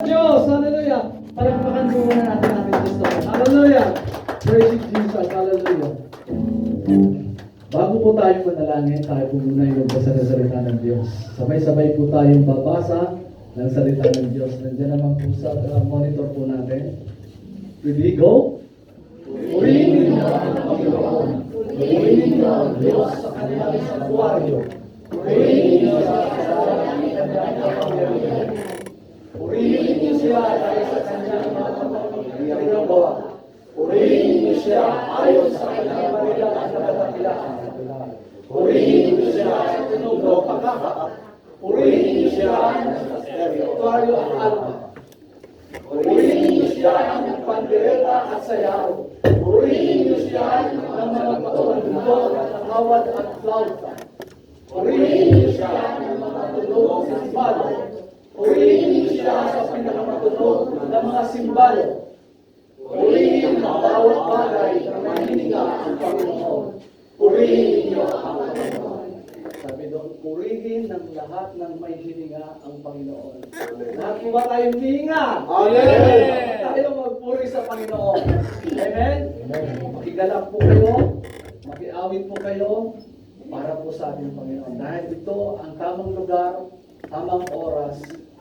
Diyos. Hallelujah. Palagpakan po muna natin ating Diyos. Hallelujah. Praise you, Jesus. Hallelujah. Bago po tayong manalangin, tayo po muna yung magbasa ng salita ng Diyos. Sabay-sabay po tayong babasa ng salita ng Diyos. Nandiyan naman po sa monitor po natin. Will we go? Purihin niyo ang Panginoon. Purihin niyo ang Diyos sa kanilang santuaryo. Purihin niyo siya sa kanilang kapangyarihan. Purihin niyo siya dahil sa kanyang mga kapangyarihan gawa. Purihin niyo siya ayon sa kanyang marilang at nagkatakilaan. Purihin niyo siya sa tunog o pagkaka. Purihin niyo siya sa santuaryo at alma. Purihin niyo siya ng pandereta at sayaw. Purihin niyo siya ng mga patulondo at awad at flauta. Purihin niyo siya ng mga tunog sa simbalo. Purihin niyo siya sa pinakamatunog ng mga simbalo. Purihin ang bawat bagay na mahininga ang Panginoon. Purihin niyo ang Panginoon. Sabi doon, purihin ng lahat ng may hininga ang Panginoon. Lahat po ba tayong hininga? Amen! Tayo magpuri sa Panginoon. Amen? Makigalap po kayo, makiawit po kayo, para po sa ating Panginoon. Dahil ito ang tamang lugar, tamang oras,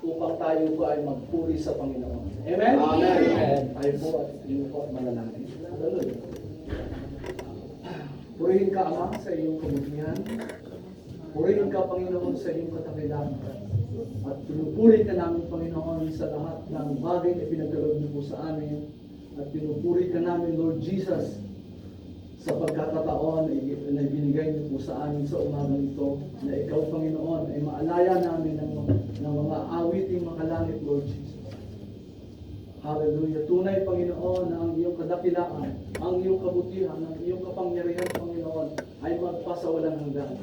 upang tayo po ay magpuri sa Panginoon. Amen? Amen! Tayo po at yung po at manalangin. Hallelujah. Purihin ka, Ama, sa iyong kabutihan. Purihin ka, Panginoon, sa iyong katakilan. At pinupuri ka namin, Panginoon, sa lahat ng bagay na pinagkaloob niyo po sa amin. At pinupuri ka namin, Lord Jesus, sa pagkakataon na binigay niyo po sa amin sa umagang ito, na ikaw, Panginoon, ay maalaya namin ng mga awiting makalangit, Lord Jesus. Hallelujah. Tunay, Panginoon, na ang iyong kadakilaan, ang iyong kabutihan, ang iyong kapangyarihan, Panginoon, ay magpasawalang hanggan.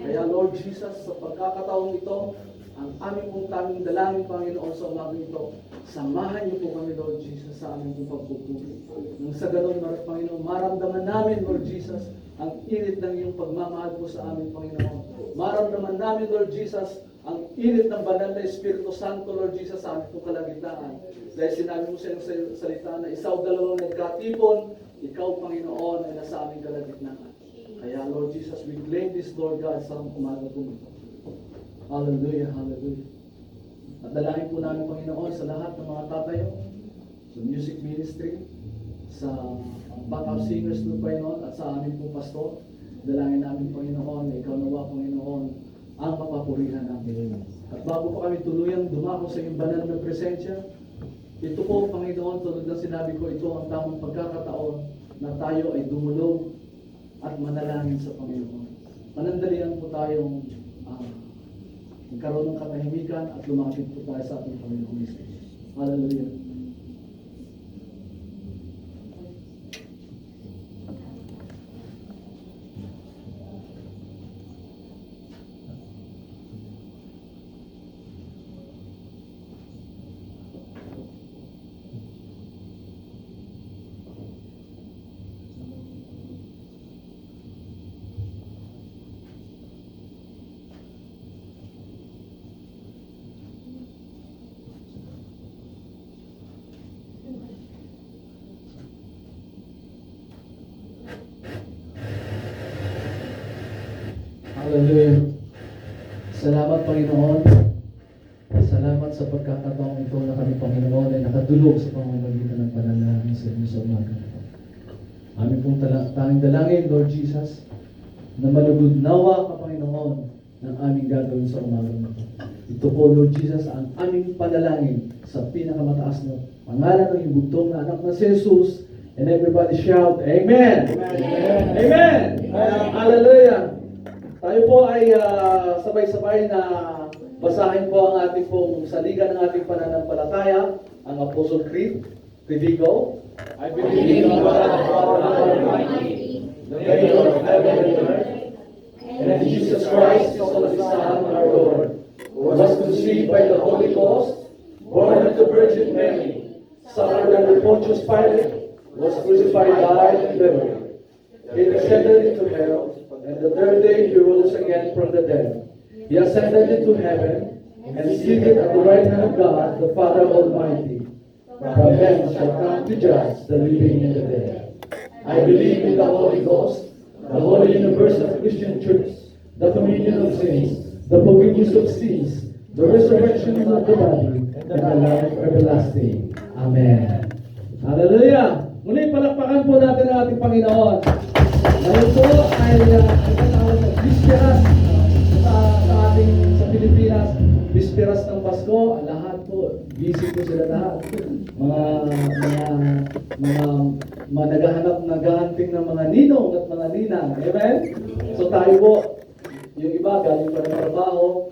Kaya, Lord Jesus, sa pagkakataong ito, ang aming pong taming dalangin, Panginoon, sa umagang ito, samahan niyo po kami, Lord Jesus, sa aming pong pagpupuri. Nang sa ganun, Panginoon, maramdaman namin, Lord Jesus, ang init ng iyong pagmamahal po sa amin, Panginoon. Maramdaman namin, Lord Jesus, ang init ng banal na Espiritu Santo, Lord Jesus, sa aming pong kalagitnaan. Dahil sinabi mo sa iyong salita na isaw dalawang nagkatipon, ikaw, Panginoon, ay nasa aming kalagitnaan. Kaya, Lord Jesus, we claim this, Lord God, sa umaga po ito. Hallelujah, hallelujah. At dalangin po namin, Panginoon, sa lahat ng mga tatayo, sa music ministry, sa backup singers ng Panginoon, at sa amin po pastor. Dalangin namin, Panginoon, na ikaw nawa, Panginoon, ang mapapurihan namin. At bago pa kami tuluyang dumako sa iyong banal na presensya, ito po, Panginoon, tulad ng sinabi ko, ito ang tamang pagkakataon na tayo ay dumulog at manalangin sa Panginoon. Panandalian po tayong magkaroon ng katahimikan at lumapit po tayo sa ating Panginoon Jesus. Hallelujah. Hallelujah. Salamat, Panginoon. Salamat sa pagkakataong ito na kami, Panginoon, ay nakadulog sa pamamagitan ng panalangin sa inyo sa umaga na ito. Aming pong tanging dalangin, Lord Jesus, na malugod nawa ka, Panginoon, ng aming gagawin sa umaga na ito. Ito po, Lord Jesus, ang aming panalangin sa pinakamataas na pangalan ng ibugtong na anak na si Jesus. And everybody shout, Amen! Amen! Amen! Hallelujah! Tayo po ay sabay-sabay na basahin po ang ating pong saligan ng ating pananampalataya, ang Apostle Creed. Predigo. I believe in God the Father Almighty, the maker of heaven and earth, and in Jesus Christ, His only Son, our Lord, who was conceived by the Holy Ghost, born of the Virgin Mary, suffered under Pontius Pilate, was crucified, died, and buried. He descended into hell, and the third day He rose again from the dead. He ascended into heaven, and and seated at the right hand of God, the Father Almighty. From hence shall come to judge the living and the dead. I believe in the Holy Ghost, the Holy Universal Christian Church, the communion of saints, the forgiveness of sins, the resurrection of the body, and the life everlasting. Amen. Hallelujah! Muli palakpakan po natin ang ating Panginoon. Ngayon po ay tawag na Bisperas sa ating sa Pilipinas. Bisperas ng Pasko, lahat po, busy po sila lahat. Mga naghahanting ng mga ninong at mga ninang. Amen? So tayo po, yung iba galing pa ng trabaho,